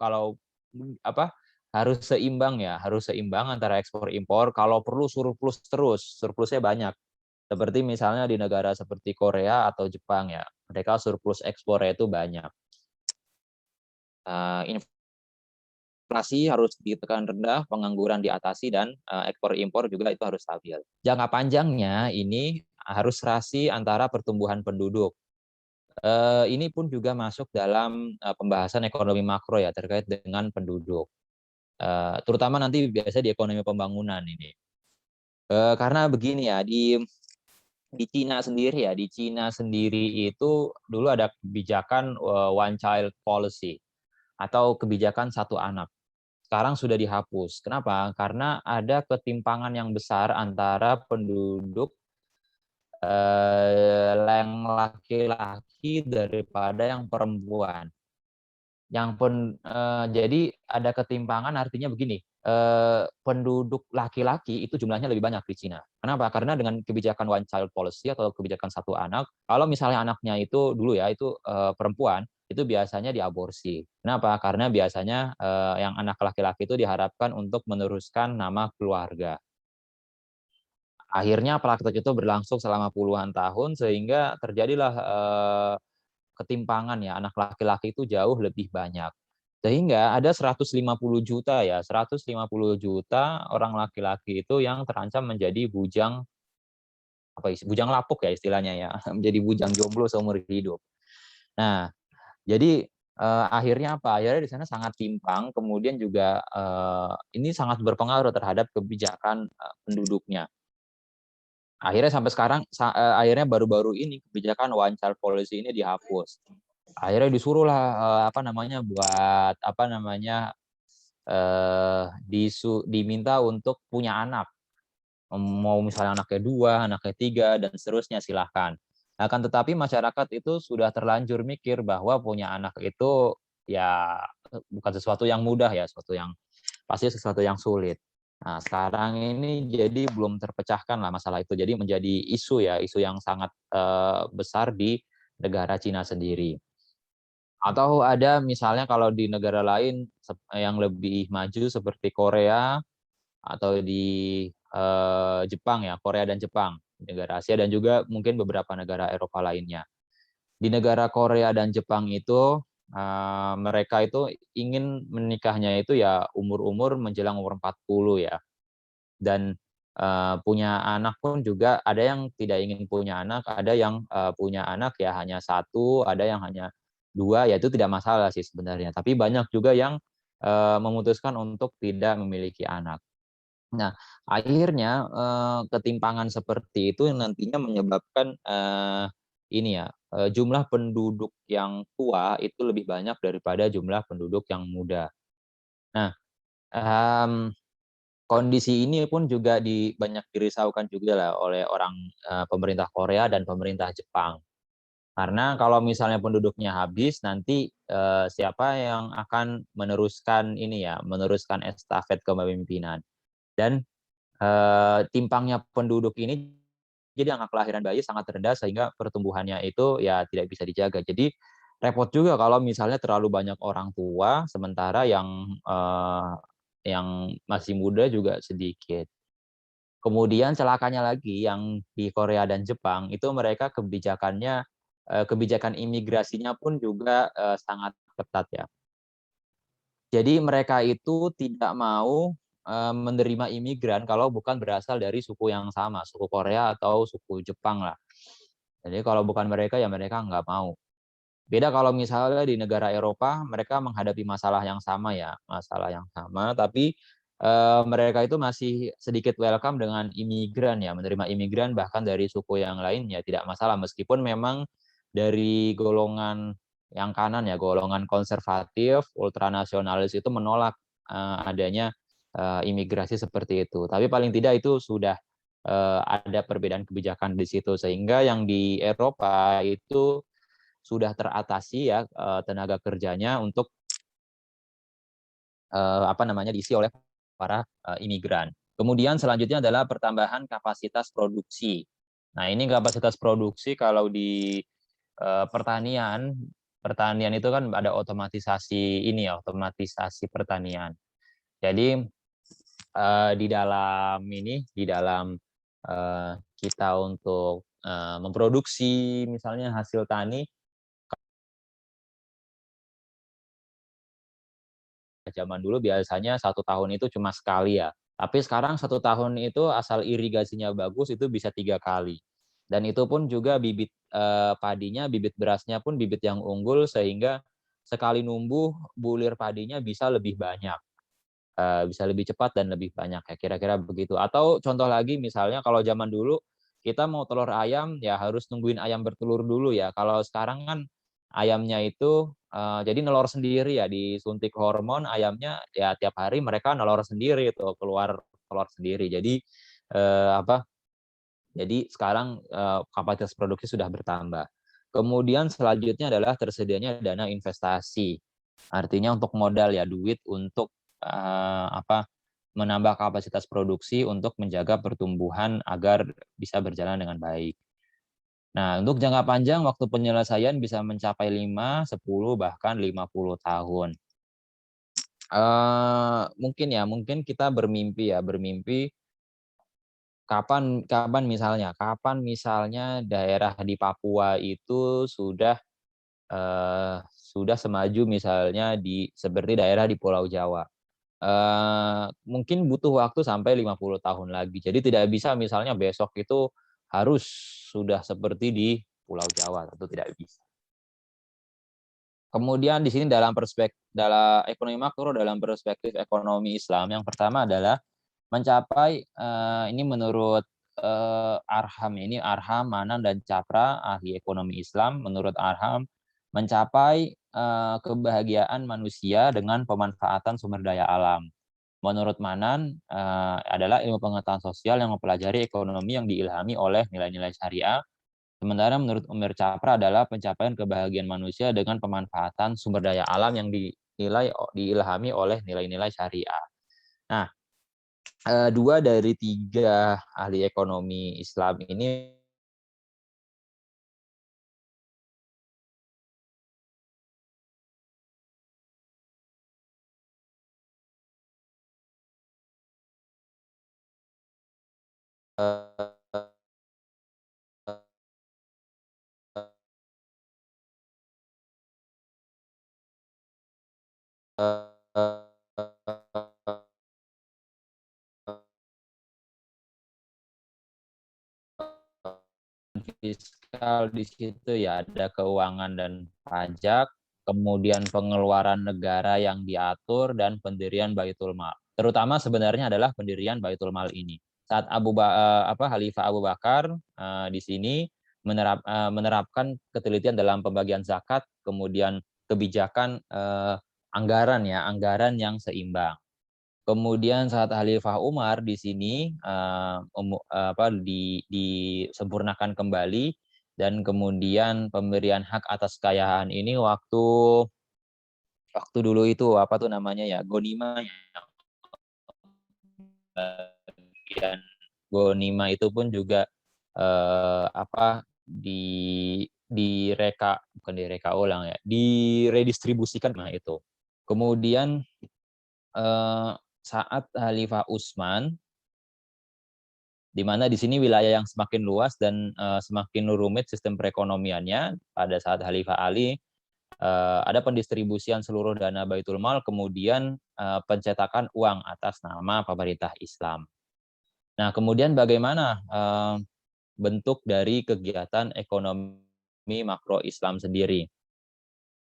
apa harus seimbang ya, harus seimbang antara ekspor impor. Kalau perlu surplus terus, surplusnya banyak. Seperti misalnya di negara seperti Korea atau Jepang ya, mereka surplus ekspornya itu banyak. Inflasi harus ditekan rendah, pengangguran diatasi, dan ekspor impor juga itu harus stabil. Jangka panjangnya ini harus rasi antara pertumbuhan penduduk. Ini pun juga masuk dalam pembahasan ekonomi makro ya terkait dengan penduduk. Terutama nanti biasa di ekonomi pembangunan ini. Karena begini ya, di Cina sendiri ya, di Cina sendiri itu dulu ada kebijakan one child policy atau kebijakan satu anak. Sekarang sudah dihapus. Kenapa? Karena ada ketimpangan yang besar antara penduduk yang laki-laki daripada yang perempuan. Jadi ada ketimpangan artinya begini, penduduk laki-laki itu jumlahnya lebih banyak di Cina. Kenapa? Karena dengan kebijakan one child policy atau kebijakan satu anak, kalau misalnya anaknya itu dulu ya itu perempuan, itu biasanya diaborsi. Kenapa? Karena biasanya yang anak laki-laki itu diharapkan untuk meneruskan nama keluarga. Akhirnya praktek itu berlangsung selama puluhan tahun sehingga terjadilah ketimpangan ya, anak laki-laki itu jauh lebih banyak. Sehingga ada 150 juta ya, 150 juta orang laki-laki itu yang terancam menjadi bujang bujang lapuk ya istilahnya ya, menjadi bujang jomblo seumur hidup. Nah, jadi akhirnya apa? Akhirnya di sana sangat timpang, kemudian juga ini sangat berpengaruh terhadap kebijakan penduduknya. Akhirnya sampai sekarang, akhirnya baru-baru ini kebijakan one child policy ini dihapus. Akhirnya disuruhlah buat diminta untuk punya anak. Mau misalnya anaknya 2, anaknya 3, dan seterusnya silahkan. Akan tetapi masyarakat itu sudah terlanjur mikir bahwa punya anak itu ya bukan sesuatu yang mudah ya, pasti sesuatu yang sulit. Nah, sekarang ini jadi belum terpecahkan lah masalah itu. Jadi menjadi isu ya, isu yang sangat besar di negara Cina sendiri. Atau ada misalnya kalau di negara lain yang lebih maju seperti Korea atau di Jepang ya, Korea dan Jepang, negara Asia dan juga mungkin beberapa negara Eropa lainnya. Di negara Korea dan Jepang itu mereka itu ingin menikahnya itu ya umur-umur menjelang umur 40 ya. Dan punya anak pun juga ada yang tidak ingin punya anak, ada yang punya anak ya hanya 1, ada yang hanya 2, ya itu tidak masalah sih sebenarnya. Tapi banyak juga yang memutuskan untuk tidak memiliki anak. Nah, akhirnya ketimpangan seperti itu nantinya menyebabkan ini ya, jumlah penduduk yang tua itu lebih banyak daripada jumlah penduduk yang muda. Nah, kondisi ini pun juga banyak dirisaukan juga lah oleh pemerintah Korea dan pemerintah Jepang. Karena kalau misalnya penduduknya habis, nanti siapa yang akan meneruskan estafet kepemimpinan. Dan timpangnya penduduk ini, jadi angka kelahiran bayi sangat rendah sehingga pertumbuhannya itu ya tidak bisa dijaga. Jadi repot juga kalau misalnya terlalu banyak orang tua, sementara yang masih muda juga sedikit. Kemudian celakanya lagi yang di Korea dan Jepang itu mereka kebijakan imigrasinya pun juga sangat ketat ya. Jadi mereka itu tidak mau menerima imigran kalau bukan berasal dari suku yang sama, suku Korea atau suku Jepang lah. Jadi kalau bukan mereka ya mereka nggak mau. Beda kalau misalnya di negara Eropa, mereka menghadapi masalah yang sama ya, tapi mereka itu masih sedikit welcome dengan imigran ya, menerima imigran bahkan dari suku yang lain ya tidak masalah, meskipun memang dari golongan yang kanan ya, golongan konservatif, ultranasionalis itu menolak adanya imigrasi seperti itu. Tapi paling tidak itu sudah ada perbedaan kebijakan di situ, sehingga yang di Eropa itu sudah teratasi ya tenaga kerjanya untuk diisi oleh para imigran. Kemudian selanjutnya adalah pertambahan kapasitas produksi. Nah, ini kapasitas produksi kalau di pertanian itu kan ada otomatisasi otomatisasi pertanian. Jadi di dalam kita untuk memproduksi misalnya hasil tani, zaman dulu biasanya 1 tahun itu cuma sekali ya. Tapi sekarang 1 tahun itu asal irigasinya bagus itu bisa 3 kali. Dan itu pun juga bibit padinya, bibit berasnya pun bibit yang unggul sehingga sekali numbuh bulir padinya bisa lebih banyak. Bisa lebih cepat dan lebih banyak ya, kira-kira begitu. Atau contoh lagi misalnya kalau zaman dulu kita mau telur ayam ya harus nungguin ayam bertelur dulu ya. Kalau sekarang kan ayamnya itu jadi nelor sendiri ya, disuntik hormon ayamnya ya tiap hari mereka nelor sendiri itu, keluar telur sendiri. Jadi Jadi sekarang kapasitas produksi sudah bertambah. Kemudian selanjutnya adalah tersedianya dana investasi. Artinya untuk modal ya, duit untuk menambah kapasitas produksi untuk menjaga pertumbuhan agar bisa berjalan dengan baik. Nah, untuk jangka panjang waktu penyelesaian bisa mencapai 5, 10, bahkan 50 tahun. Mungkin kita bermimpi kapan misalnya daerah di Papua itu sudah semaju misalnya seperti daerah di Pulau Jawa. Mungkin butuh waktu sampai 50 tahun lagi. Jadi tidak bisa misalnya besok itu harus sudah seperti di Pulau Jawa, tentu tidak bisa. Kemudian di sini dalam ekonomi makro, dalam perspektif ekonomi Islam, yang pertama adalah mencapai ini menurut Arham, Manan, dan Capra, ahli ekonomi Islam. Menurut Arham, mencapai kebahagiaan manusia dengan pemanfaatan sumber daya alam. Menurut Manan, adalah ilmu pengetahuan sosial yang mempelajari ekonomi yang diilhami oleh nilai-nilai syariah. Sementara menurut Umar Capra adalah pencapaian kebahagiaan manusia dengan pemanfaatan sumber daya alam yang diilhami oleh nilai-nilai syariah. Nah, 2 dari 3 ahli ekonomi Islam ini fiskal di situ ya, ada keuangan dan pajak, kemudian pengeluaran negara yang diatur, dan pendirian Baitul Mal. Terutama sebenarnya adalah pendirian Baitul Mal ini. Saat Khalifah Abu Bakar di sini menerapkan ketelitian dalam pembagian zakat, kemudian kebijakan anggaran yang seimbang. Kemudian saat Khalifah Umar di sini disempurnakan kembali, dan kemudian pemberian hak atas kekayaan ini waktu dulu itu gonima ya. Bagian gonima itu pun juga diredistribusikan itu. Kemudian saat Khalifah Utsman, di mana di sini wilayah yang semakin luas dan semakin rumit sistem perekonomiannya. Pada saat Khalifah Ali ada pendistribusian seluruh dana Baitul Mal, kemudian pencetakan uang atas nama pemerintah Islam. Nah, kemudian bagaimana bentuk dari kegiatan ekonomi makro Islam sendiri?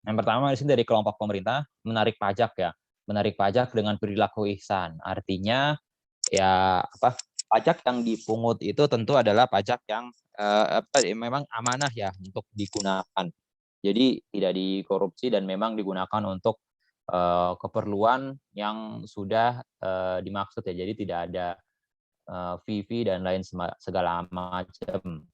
Yang pertama di sini dari kelompok pemerintah menarik pajak ya, menarik pajak dengan perilaku ihsan. Artinya ya pajak yang dipungut itu tentu adalah pajak yang memang amanah ya untuk digunakan. Jadi tidak dikorupsi dan memang digunakan untuk keperluan yang sudah dimaksud ya. Jadi tidak ada fee dan lain segala macam.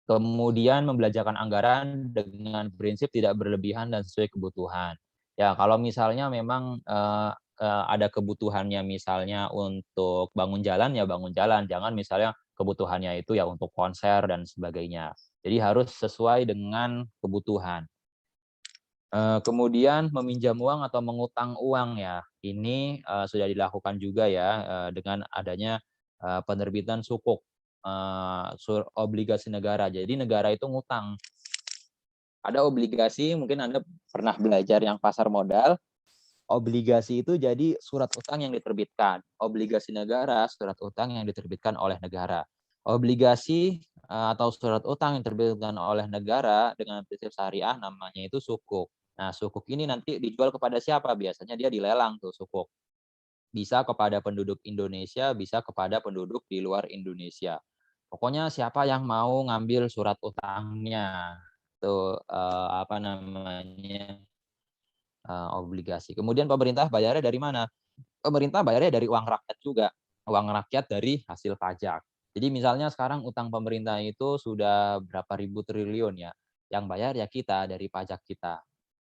Kemudian membelanjakan anggaran dengan prinsip tidak berlebihan dan sesuai kebutuhan. Ya, kalau misalnya memang ada kebutuhannya misalnya untuk bangun jalan, ya bangun jalan. Jangan misalnya kebutuhannya itu ya untuk konser dan sebagainya. Jadi harus sesuai dengan kebutuhan. Kemudian meminjam uang atau mengutang uang ya. Ini sudah dilakukan juga ya dengan adanya penerbitan sukuk, obligasi negara. Jadi negara itu ngutang. Ada obligasi, mungkin Anda pernah belajar yang pasar modal. Obligasi itu jadi surat utang yang diterbitkan. Obligasi negara, surat utang yang diterbitkan oleh negara. Obligasi atau surat utang yang diterbitkan oleh negara dengan prinsip syariah namanya itu sukuk. Nah, sukuk ini nanti dijual kepada siapa? Biasanya dia dilelang tuh sukuk. Bisa kepada penduduk Indonesia, bisa kepada penduduk di luar Indonesia. Pokoknya siapa yang mau ngambil surat utangnya, itu obligasi. Kemudian pemerintah bayarnya dari mana? Pemerintah bayarnya dari uang rakyat juga. Uang rakyat dari hasil pajak. Jadi misalnya sekarang utang pemerintah itu sudah berapa ribu triliun ya, yang bayar ya kita dari pajak kita.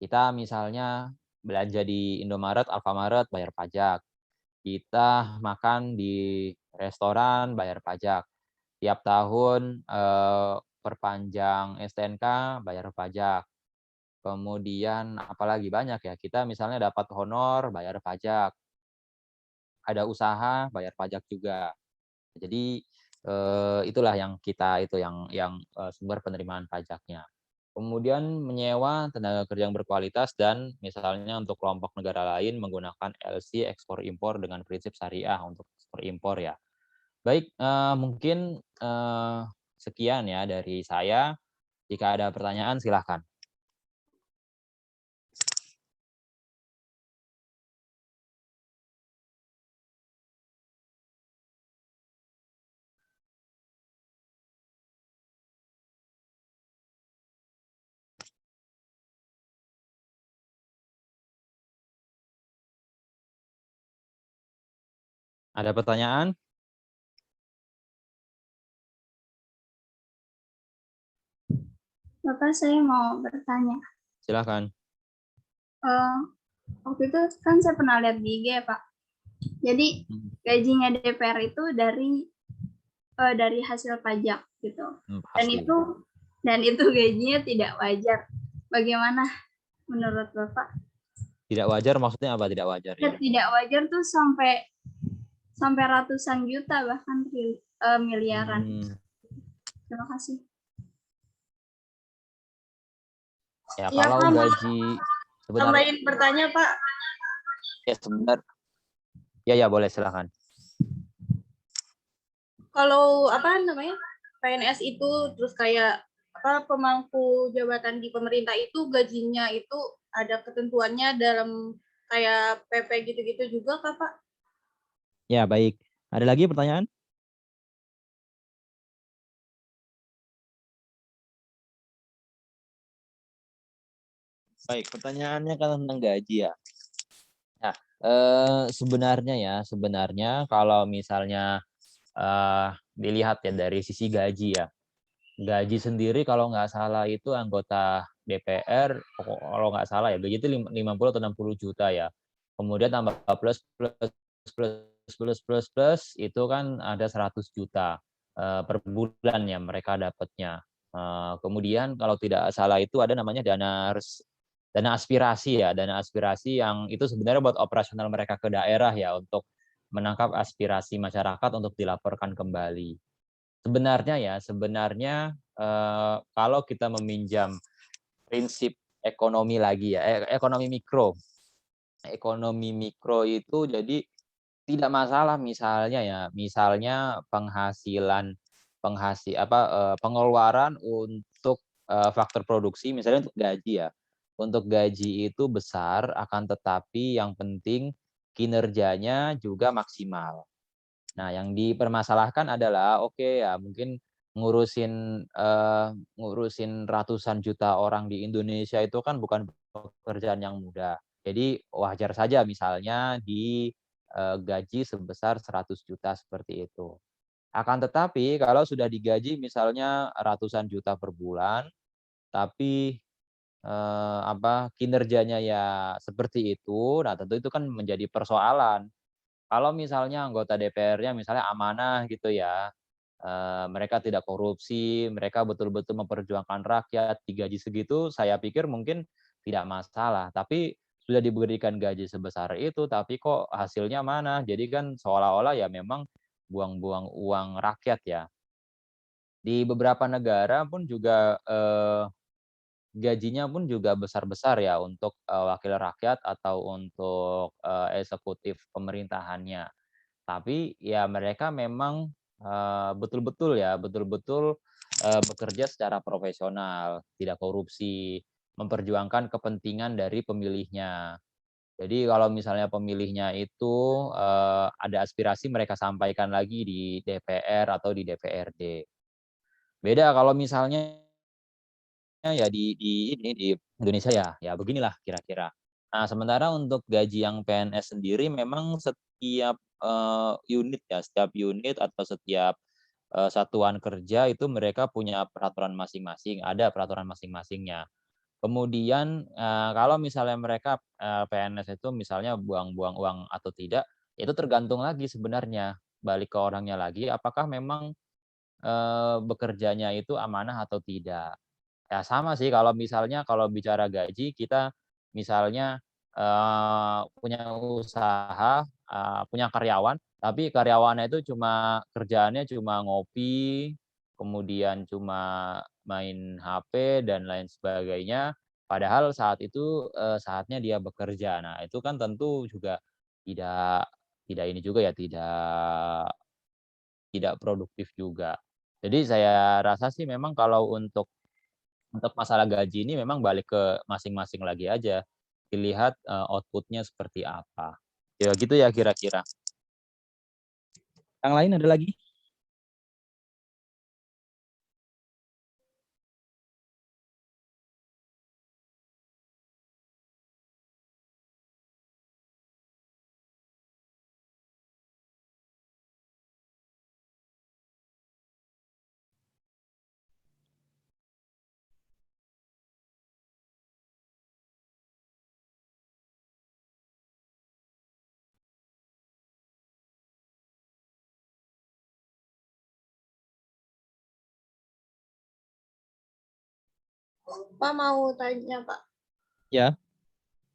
Kita misalnya belanja di Indomaret, Alfamart bayar pajak. Kita makan di restoran bayar pajak. Tiap tahun, perpanjang STNK bayar pajak. Kemudian apalagi banyak ya, kita misalnya dapat honor bayar pajak, ada usaha bayar pajak juga. Jadi, itulah yang kita itu yang sumber penerimaan pajaknya. Kemudian menyewa tenaga kerja yang berkualitas dan misalnya untuk kelompok negara lain menggunakan LC ekspor impor dengan prinsip syariah untuk ekspor impor ya. Baik, mungkin, sekian ya dari saya. Jika ada pertanyaan silahkan. Ada pertanyaan? Bapak, saya mau bertanya. Silahkan. Eh, Waktu itu kan saya pernah lihat di IG ya, Pak. Jadi gajinya DPR itu dari hasil pajak gitu. Dan Pasti. itu gajinya tidak wajar. Bagaimana menurut Bapak? Tidak wajar maksudnya apa tidak wajar Ya, ini? tidak wajar tuh sampai ratusan juta bahkan miliaran. Terima kasih. Ya Iya, kalau Pak, gaji sebenarnya tambahin bertanya, Pak. ya ya boleh silahkan. Kalau apa namanya PNS itu terus kayak apa pemangku jabatan di pemerintah itu gajinya itu ada ketentuannya dalam kayak PP gitu-gitu juga, Kak, Pak? Ya baik. Ada lagi pertanyaan? Baik, pertanyaannya kan tentang gaji ya. Nah, sebenarnya kalau misalnya dilihat ya dari sisi gaji ya. Gaji sendiri kalau nggak salah itu anggota DPR, kalau nggak salah ya, gaji itu 50 atau 60 juta ya. Kemudian tambah plus, plus, plus, plus, itu kan ada 100 juta per bulan ya mereka dapatnya. Kemudian kalau tidak salah itu ada namanya dana aspirasi ya, dana aspirasi yang itu sebenarnya buat operasional mereka ke daerah ya, untuk menangkap aspirasi masyarakat untuk dilaporkan kembali. Sebenarnya kalau kita meminjam prinsip ekonomi lagi ya, ekonomi mikro itu jadi tidak masalah misalnya pengeluaran untuk faktor produksi misalnya untuk gaji ya. Untuk gaji itu besar akan tetapi yang penting kinerjanya juga maksimal. Nah, yang dipermasalahkan adalah oke ya mungkin ngurusin ratusan juta orang di Indonesia itu kan bukan pekerjaan yang mudah. Jadi wajar saja misalnya gaji sebesar 100 juta seperti itu. Akan tetapi kalau sudah digaji misalnya ratusan juta per bulan, tapi kinerjanya ya seperti itu, nah tentu itu kan menjadi persoalan. Kalau misalnya anggota DPR-nya misalnya amanah gitu ya, mereka tidak korupsi, mereka betul-betul memperjuangkan rakyat, digaji segitu saya pikir mungkin tidak masalah. Tapi sudah diberikan gaji sebesar itu, tapi kok hasilnya mana? Jadi kan seolah-olah ya memang buang-buang uang rakyat ya. Di beberapa negara pun juga, gajinya pun juga besar-besar ya untuk, wakil rakyat atau untuk, eksekutif pemerintahannya. Tapi ya mereka memang, betul-betul bekerja secara profesional, tidak korupsi, memperjuangkan kepentingan dari pemilihnya. Jadi kalau misalnya pemilihnya itu, ada aspirasi mereka sampaikan lagi di DPR atau di DPRD. Beda kalau misalnya ya di Indonesia ya, ya beginilah kira-kira. Nah, sementara untuk gaji yang PNS sendiri memang setiap, unit ya, setiap unit atau setiap satuan kerja itu mereka punya peraturan masing-masing, ada peraturan masing-masingnya. Kemudian, kalau misalnya mereka, PNS itu misalnya buang-buang uang atau tidak, itu tergantung lagi sebenarnya, balik ke orangnya lagi, apakah memang, bekerjanya itu amanah atau tidak. Ya sama sih kalau bicara gaji kita misalnya, punya usaha, punya karyawan, tapi karyawannya itu kerjaannya cuma ngopi, kemudian cuma main HP dan lain sebagainya, padahal saat itu, saatnya dia bekerja. Nah, itu kan tentu juga tidak tidak ini juga ya, tidak produktif juga. Jadi saya rasa sih memang kalau untuk masalah gaji ini memang balik ke masing-masing lagi aja, dilihat, output-nya seperti apa. Ya gitu ya kira-kira. Yang lain ada lagi? Pak mau tanya Pak, Ya,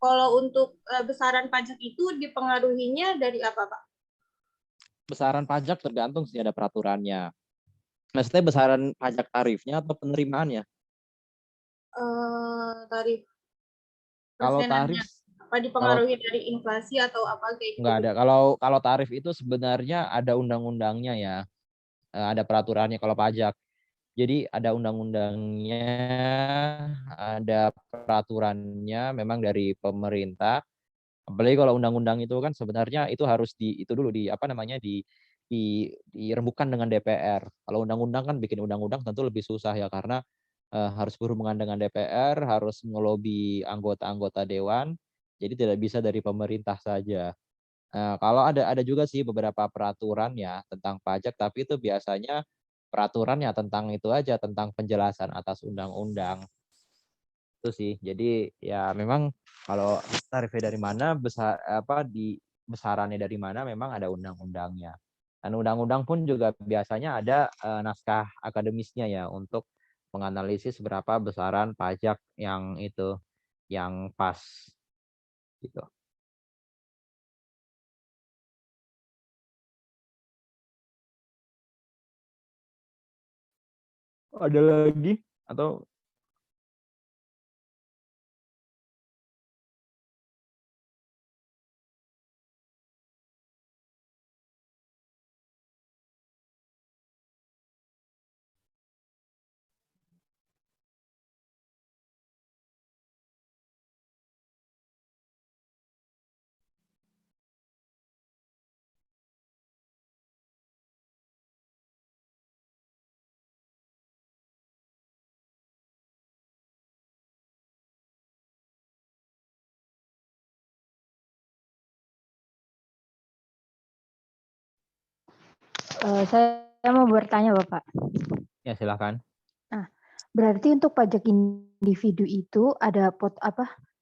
kalau untuk besaran pajak itu dipengaruhinya dari apa Pak? besaran pajak tergantung sih ada peraturannya. Maksudnya besaran pajak tarifnya atau penerimaannya? Tarif Kalau persenannya, tarif, apa kalau dipengaruhi dari inflasi atau apa kayak gitu? nggak ada. Kalau tarif itu sebenarnya ada undang-undangnya ya, ada peraturannya kalau pajak. Jadi ada undang-undangnya, ada peraturannya memang dari pemerintah. Apalagi kalau undang-undang itu kan sebenarnya itu harus itu dulu di apa namanya dirembukan dengan DPR. Kalau undang-undang kan bikin undang-undang tentu lebih susah ya karena harus berhubungan dengan DPR, harus ngelobi anggota-anggota dewan. Jadi tidak bisa dari pemerintah saja. Kalau ada juga sih beberapa peraturan ya tentang pajak, tapi itu biasanya peraturannya tentang itu aja, tentang penjelasan atas undang-undang. Itu sih. Jadi ya memang kalau tarifnya dari mana, besarannya dari mana memang ada undang-undangnya. Dan undang-undang pun juga biasanya ada naskah akademisnya ya untuk menganalisis berapa besaran pajak yang itu yang pas gitu. Ada lagi atau Saya mau bertanya Bapak. ya silakan. Nah, berarti untuk pajak individu itu ada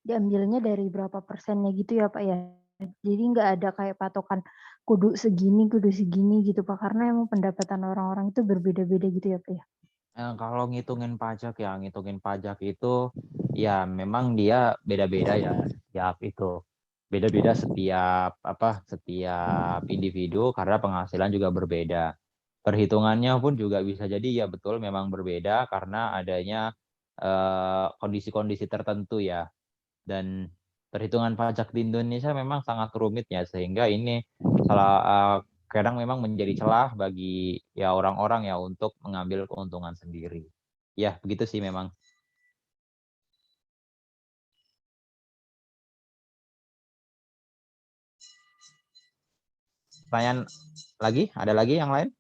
diambilnya dari berapa persennya gitu ya Pak ya? Jadi nggak ada kayak patokan kudu segini gitu Pak, karena emang pendapatan orang-orang itu berbeda-beda gitu ya Pak ya? Kalau ngitungin pajak itu, ya memang dia beda-beda ya, setiap itu. Beda-beda setiap individu karena penghasilan juga berbeda. Perhitungannya pun juga bisa jadi ya betul memang berbeda karena adanya, kondisi-kondisi tertentu ya. Dan perhitungan pajak di Indonesia memang sangat rumit ya, sehingga ini kadang memang menjadi celah bagi ya orang-orang ya untuk mengambil keuntungan sendiri. Ya, begitu sih memang. Pertanyaan lagi? Ada lagi yang lain?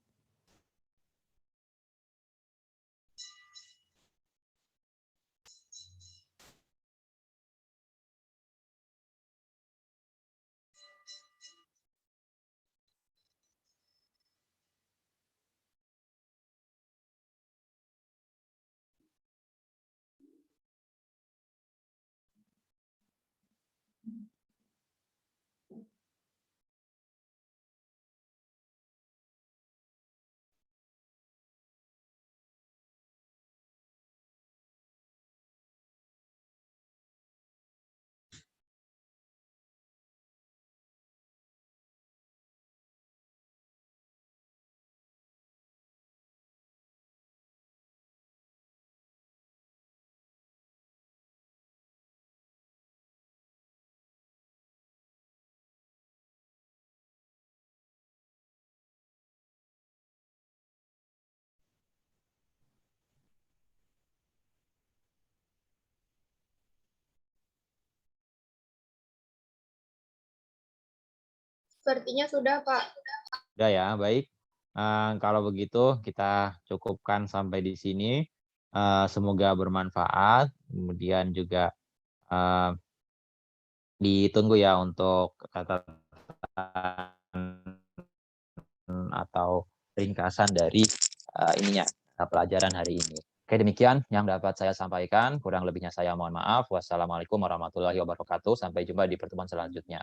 Sepertinya sudah, Pak. Udah ya, baik. Kalau begitu kita cukupkan sampai di sini. Semoga bermanfaat. Kemudian juga ditunggu ya untuk catatan atau ringkasan dari pelajaran hari ini. Oke, demikian yang dapat saya sampaikan. Kurang lebihnya saya mohon maaf. Wassalamualaikum warahmatullahi wabarakatuh. Sampai jumpa di pertemuan selanjutnya.